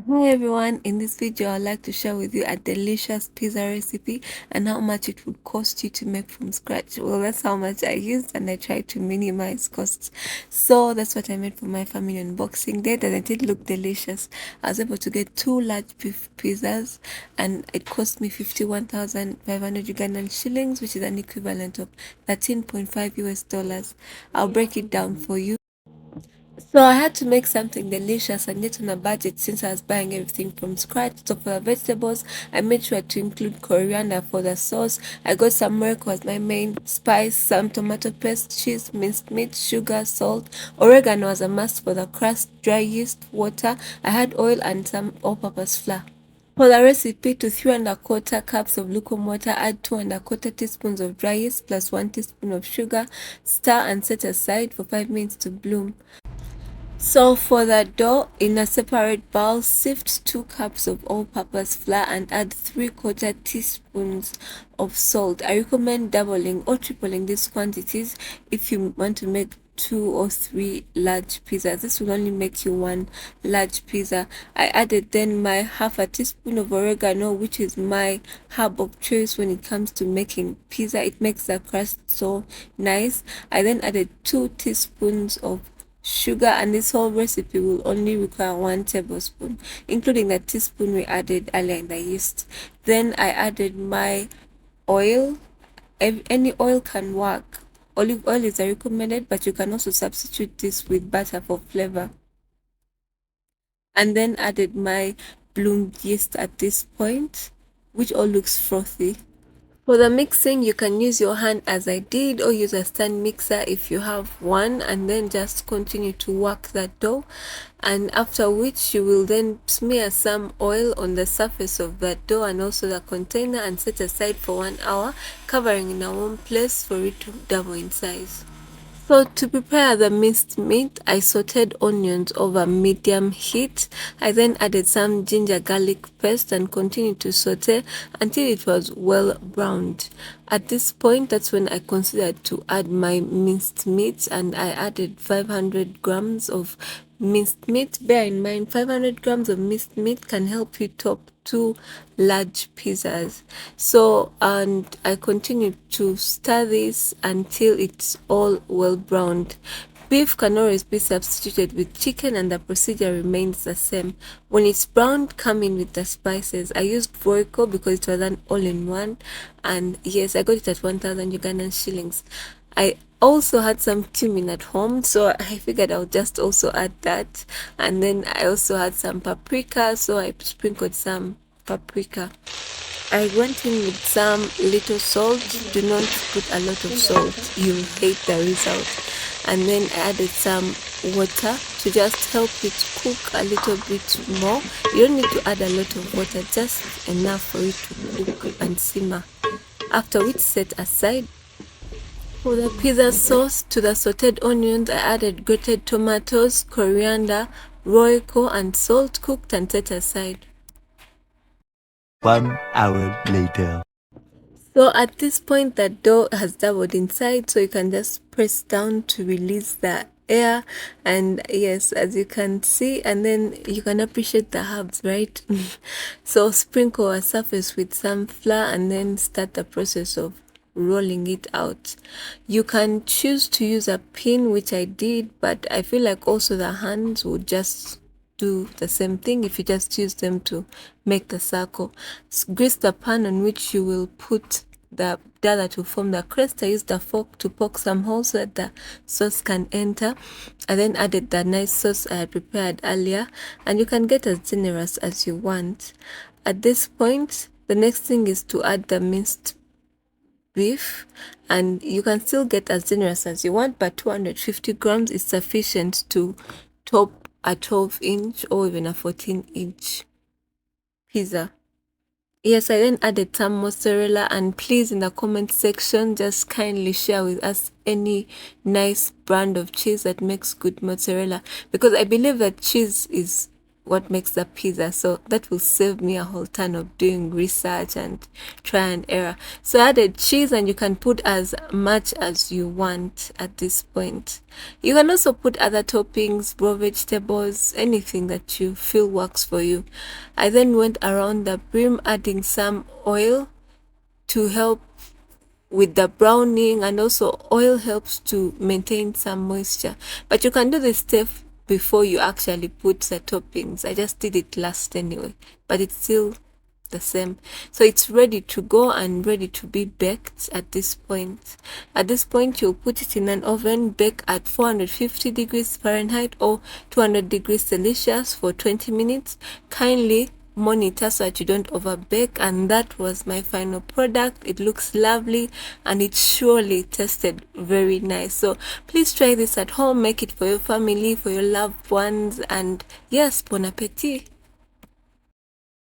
Hi everyone, in this video I'd like to share with you a delicious pizza recipe and how much it would cost you to make from scratch. Well, that's how much I used and I tried to minimize costs. So that's what I made for my family unboxing day, and it did look delicious. I was able to get two large beef pizzas and it cost me 51,500 Ugandan shillings, which is an equivalent of 13.5 US dollars. I'll break it down for you. So I had to make something delicious and yet on a budget since I was buying everything from scratch. So for the vegetables, I made sure to include coriander for the sauce. I got some Morocco as my main spice, some tomato paste, cheese, minced meat, sugar, salt. Oregano was a must for the crust, dry yeast, water. I had oil and some all-purpose flour. For the recipe, to 3¼ cups of lukewarm water, add 2¼ teaspoons of dry yeast plus 1 teaspoon of sugar. Stir and set aside for 5 minutes to bloom. So for the dough, in a separate bowl, sift 2 cups of all-purpose flour and add 3/4 teaspoons of salt. I recommend doubling or tripling these quantities if you want to make 2 or 3 large pizzas. This will only make you 1 large pizza. I added then my 1/2 teaspoon of oregano, which is my herb of choice when it comes to making pizza. It makes the crust so nice. I then added 2 teaspoons of sugar, and this whole recipe will only require 1 tablespoon, including the teaspoon we added earlier in the yeast. Then I added my oil. Any oil can work. Olive oil is recommended, but you can also substitute this with butter for flavor. And then added my bloomed yeast at this point, which all looks frothy. For the mixing, you can use your hand as I did, or use a stand mixer if you have one, and then just continue to work that dough. And after which you will then smear some oil on the surface of that dough and also the container, and set aside for 1 hour, covering in a warm place for it to double in size. So to prepare the minced meat, I sauteed onions over medium heat. I then added some ginger garlic paste and continued to saute until it was well browned. At this point, that's when I considered to add my minced meat, and I added 500 grams of minced meat. Bear in mind, 500 grams of minced meat can help you top 2 large pizzas. So, and I continued to stir this until it's all well browned. Beef can always be substituted with chicken and the procedure remains the same. When it's browned, come in with the spices. I used Voico because it was an all-in-one, and yes, I got it at 1,000 Ugandan shillings. I also had some cumin at home, so I figured I would just also add that. And then I also had some paprika, so I sprinkled some paprika. I went in with some little salt. Do not put a lot of salt, you'll hate the result. And then I added some water to just help it cook a little bit more. You don't need to add a lot of water, just enough for it to cook and simmer. After which, set aside. For the pizza sauce, to the sauteed onions, I added grated tomatoes, coriander, royco, and salt, cooked and set aside. 1 hour later. So at this point, the dough has doubled inside, so you can just press down to release the air. And yes, as you can see, and then you can appreciate the herbs, right? So sprinkle a surface with some flour and then start the process of rolling it out. You can choose to use a pin, which I did, but I feel like also the hands would just do the same thing if you just use them to make the circle. Grease the pan on which you will put the dough that will form the crust. I used the fork to poke some holes so that the sauce can enter. I then added the nice sauce I had prepared earlier, and you can get as generous as you want. At this point, the next thing is to add the minced beef, and you can still get as generous as you want, but 250 grams is sufficient to top a 12-inch or even a 14-inch pizza. Yes, I then added some mozzarella, and please, in the comment section, just kindly share with us any nice brand of cheese that makes good mozzarella, because I believe that cheese is what makes the pizza. So that will save me a whole ton of doing research and try and error. So I added cheese, and you can put as much as you want at this point. You can also put other toppings, raw vegetables, anything that you feel works for you. I then went around the brim, adding some oil to help with the browning, and also oil helps to maintain some moisture. But you can do this step before you actually put the toppings. I just did it last anyway, but it's still the same. So it's ready to go and ready to be baked at this point. At this point, you'll put it in an oven, bake at 450 degrees Fahrenheit or 200 degrees Celsius for 20 minutes. Kindly monitor so that you don't overbake. And that was my final product. It looks lovely and it surely tasted very nice. So please try this at home, make it for your family, for your loved ones, and yes, bon appetit.